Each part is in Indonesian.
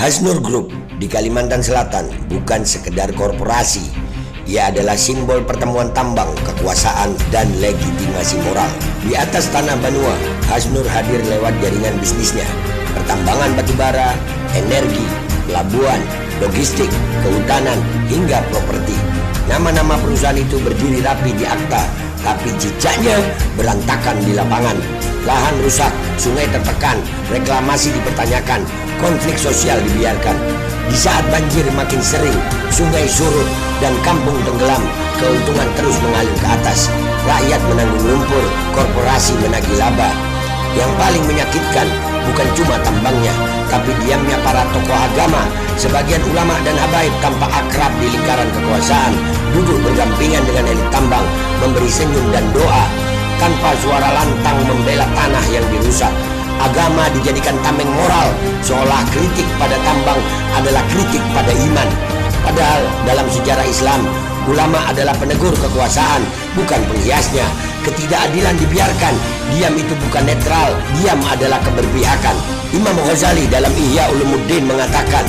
Hasnur Group di Kalimantan Selatan bukan sekedar korporasi. Ia adalah simbol pertemuan tambang, kekuasaan, dan legitimasi moral. Di atas tanah Banua, Hasnur hadir lewat jaringan bisnisnya, pertambangan batubara, energi, pelabuhan, logistik, kehutanan, hingga properti. Nama-nama perusahaan itu berdiri rapi di akta, tapi jejaknya berantakan di lapangan. Lahan rusak, sungai tertekan, reklamasi dipertanyakan, konflik sosial dibiarkan. Di saat banjir makin sering, sungai surut, dan kampung tenggelam, keuntungan terus mengalir ke atas. Rakyat menanggung lumpur, korporasi menagih laba. Yang paling menyakitkan bukan cuma tambangnya, tapi diamnya para tokoh agama. Sebagian ulama dan habaib tampak akrab di lingkaran kekuasaan, duduk berdampingan dengan elit tambang, memberi senyum dan doa, tanpa suara lantang membela tanah yang dirusak. Agama dijadikan tameng moral, seolah kritik pada tambang adalah kritik pada iman. Padahal dalam sejarah Islam, ulama adalah penegur kekuasaan, bukan penghiasnya. Ketidakadilan dibiarkan, diam itu bukan netral, diam adalah keberpihakan. Imam Ghazali dalam Ihya Ulumuddin mengatakan,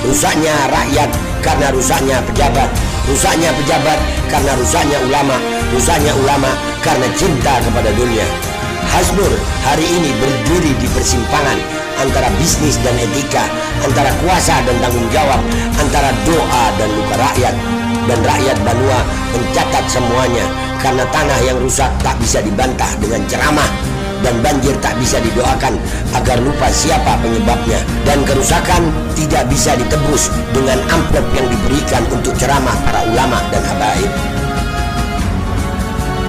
rusaknya rakyat karena rusaknya pejabat, rusaknya pejabat karena rusaknya ulama, rusaknya ulama karena cinta kepada dunia. Hasnur hari ini berdiri di persimpangan antara bisnis dan etika, antara kuasa dan tanggung jawab, antara doa dan luka rakyat. Dan rakyat Banua mencatat semuanya, karena tanah yang rusak tak bisa dibantah dengan ceramah, dan banjir tak bisa didoakan agar lupa siapa penyebabnya, dan kerusakan tidak bisa ditebus dengan amplop yang diberikan untuk ceramah para ulama dan habaib.